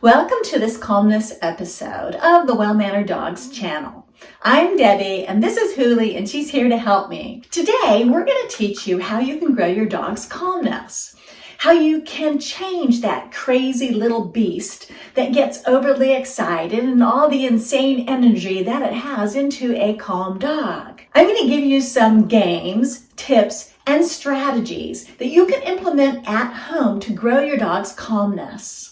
Welcome to this Calmness episode of the Well-Mannered Dogs channel. I'm Debbie and this is Huli and she's here to help me. Today we're going to teach you how you can grow your dog's calmness. How you can change that crazy little beast that gets overly excited and all the insane energy that it has into a calm dog. I'm going to give you some games, tips, and strategies that you can implement at home to grow your dog's calmness.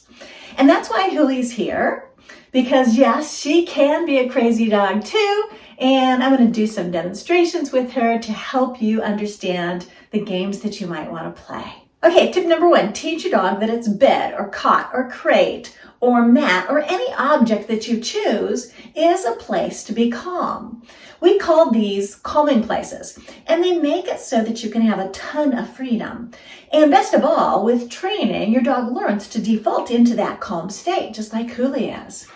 And that's why Huli's here, because yes, she can be a crazy dog too, and I'm going to do some demonstrations with her to help you understand the games that you might want to play. Okay, tip number 1, teach your dog that it's bed or cot or crate or mat or any object that you choose is a place to be calm. We call these calming places, and they make it so that you can have a ton of freedom. And best of all, with training, your dog learns to default into that calm state, just like Huli is.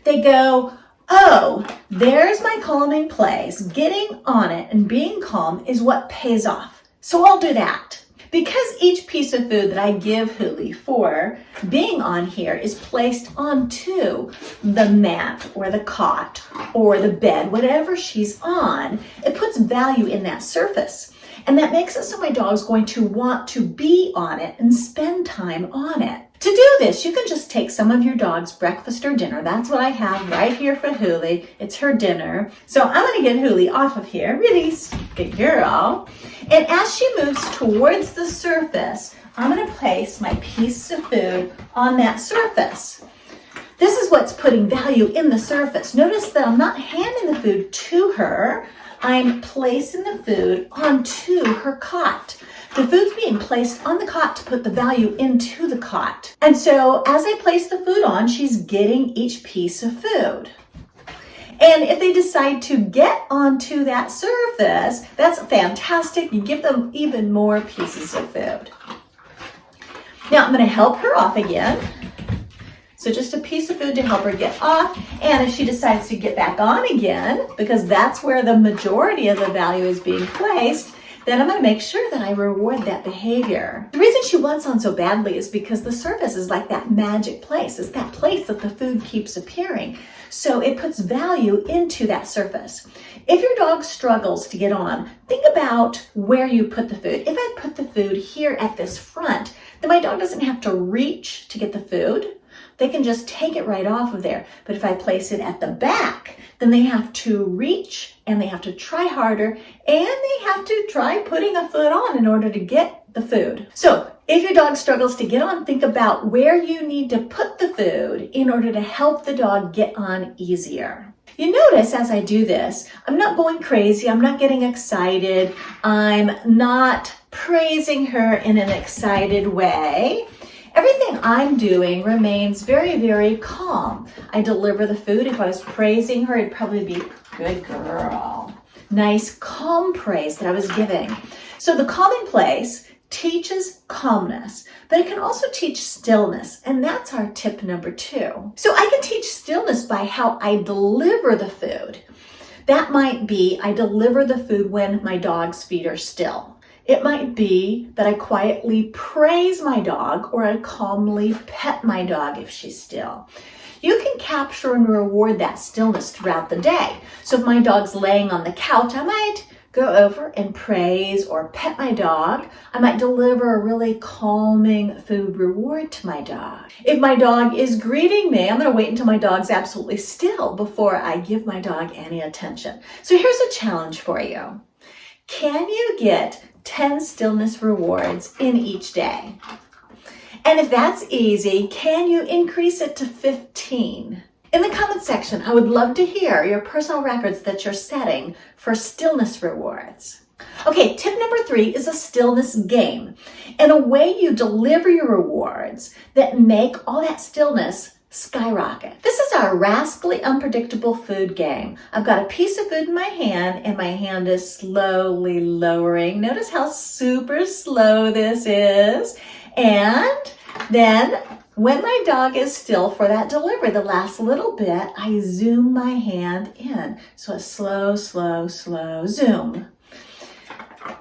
They go, oh, there's my calming place. Getting on it and being calm is what pays off. So I'll do that. Because each piece of food that I give Huli for being on here is placed onto the mat or the cot or the bed, whatever she's on, it puts value in that surface. And that makes it so my dog's going to want to be on it and spend time on it. To do this, you can just take some of your dog's breakfast or dinner. That's what I have right here for Huli. It's her dinner. So I'm going to get Huli off of here. Release. Good girl. And as she moves towards the surface, I'm going to place my piece of food on that surface. This is what's putting value in the surface. Notice that I'm not handing the food to her. I'm placing the food onto her cot. The food's being placed on the cot to put the value into the cot. And so as I place the food on, she's getting each piece of food. And if they decide to get onto that surface, that's fantastic. You give them even more pieces of food. Now I'm going to help her off again. So just a piece of food to help her get off. And if she decides to get back on again, because that's where the majority of the value is being placed, then I'm going to make sure that I reward that behavior. The reason she wants on so badly is because the surface is like that magic place. It's that place that the food keeps appearing. So it puts value into that surface. If your dog struggles to get on, think about where you put the food. If I put the food here at this front, then my dog doesn't have to reach to get the food. They can just take it right off of there. But if I place it at the back, then they have to reach and they have to try harder and they have to try putting a foot on in order to get the food. So if your dog struggles to get on, think about where you need to put the food in order to help the dog get on easier. You notice as I do this, I'm not going crazy. I'm not getting excited. I'm not praising her in an excited way. Everything I'm doing remains very, very calm. I deliver the food. If I was praising her, it'd probably be, good girl. Nice, calm praise that I was giving. So the calming place teaches calmness, but it can also teach stillness, and that's our tip number 2. So I can teach stillness by how I deliver the food. That might be I deliver the food when my dog's feet are still. It might be that I quietly praise my dog or I calmly pet my dog if she's still. You can capture and reward that stillness throughout the day. So if my dog's laying on the couch, I might go over and praise or pet my dog. I might deliver a really calming food reward to my dog. If my dog is greeting me, I'm going to wait until my dog's absolutely still before I give my dog any attention. So here's a challenge for you. Can you get 10 stillness rewards in each day? And if that's easy, can you increase it to 15? In the comment section, I would love to hear your personal records that you're setting for stillness rewards. Okay, tip number 3 is a stillness game and a way you deliver your rewards that make all that stillness skyrocket. This is our Rascally unpredictable food game. I've got a piece of food in my hand and my hand is slowly lowering. Notice how super slow this is. And then when my dog is still for that delivery, the last little bit, I zoom my hand in. So a slow, slow, slow zoom.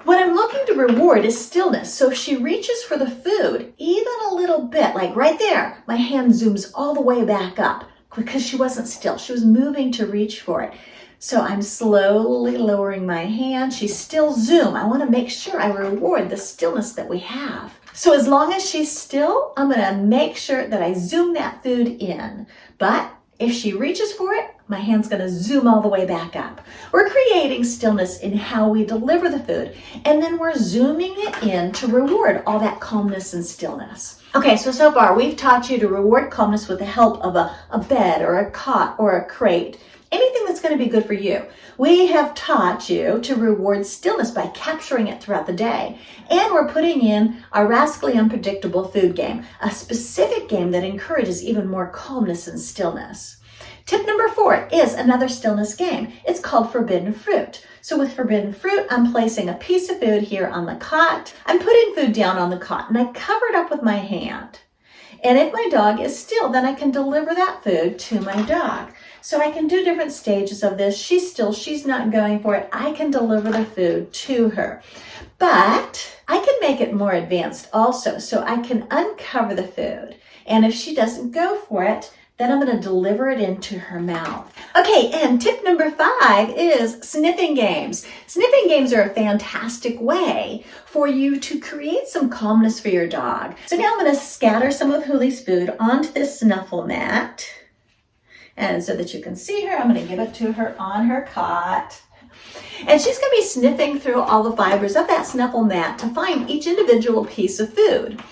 What I'm looking to reward is stillness. So if she reaches for the food, even a little bit, like right there, my hand zooms all the way back up because she wasn't still. She was moving to reach for it. So I'm slowly lowering my hand. She's still zoom. I want to make sure I reward the stillness that we have. So as long as she's still, I'm going to make sure that I zoom that food in. But if she reaches for it, my hand's going to zoom all the way back up. We're creating stillness in how we deliver the food, and then we're zooming it in to reward all that calmness and stillness. Okay, so far we've taught you to reward calmness with the help of a bed or a cot or a crate. Anything that's going to be good for you. We have taught you to reward stillness by capturing it throughout the day. And we're putting in our Rascally unpredictable food game, a specific game that encourages even more calmness and stillness. Tip number 4 is another stillness game. It's called Forbidden Fruit. So with Forbidden Fruit, I'm placing a piece of food here on the cot. I'm putting food down on the cot and I cover it up with my hand. And if my dog is still, then I can deliver that food to my dog. So I can do different stages of this. She's still, she's not going for it. I can deliver the food to her. But I can make it more advanced also. So I can uncover the food. And if she doesn't go for it, then I'm going to deliver it into her mouth. Okay, and tip number 5 is sniffing games. Sniffing games are a fantastic way for you to create some calmness for your dog. So now I'm going to scatter some of Huli's food onto this snuffle mat. And so that you can see her, I'm going to give it to her on her cot. And she's going to be sniffing through all the fibers of that snuffle mat to find each individual piece of food.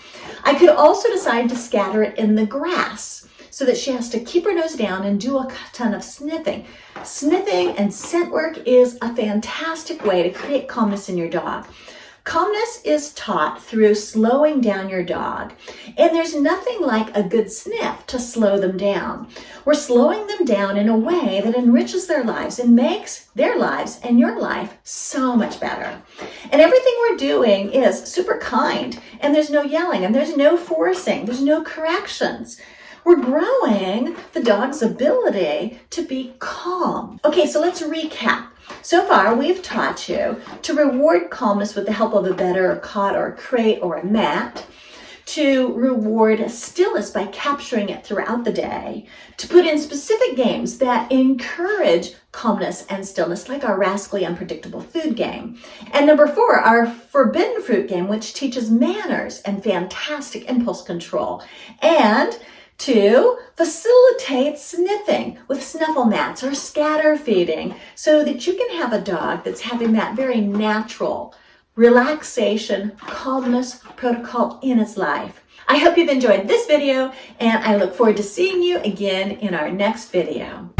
I could also decide to scatter it in the grass so that she has to keep her nose down and do a ton of sniffing. Sniffing and scent work is a fantastic way to create calmness in your dog. Calmness is taught through slowing down your dog, and there's nothing like a good sniff to slow them down. We're slowing them down in a way that enriches their lives and makes their lives and your life so much better. And everything we're doing is super kind, and there's no yelling, and there's no forcing, there's no corrections. We're growing the dog's ability to be calm. Okay, so let's recap. So far, we've taught you to reward calmness with the help of a bed or a cot or a crate or a mat, to reward stillness by capturing it throughout the day, to put in specific games that encourage calmness and stillness, like our Rascally unpredictable food game. And number 4, our Forbidden Fruit game, which teaches manners and fantastic impulse control. And to facilitate sniffing with snuffle mats or scatter feeding so that you can have a dog that's having that very natural relaxation, calmness protocol in its life. I hope you've enjoyed this video, and I look forward to seeing you again in our next video.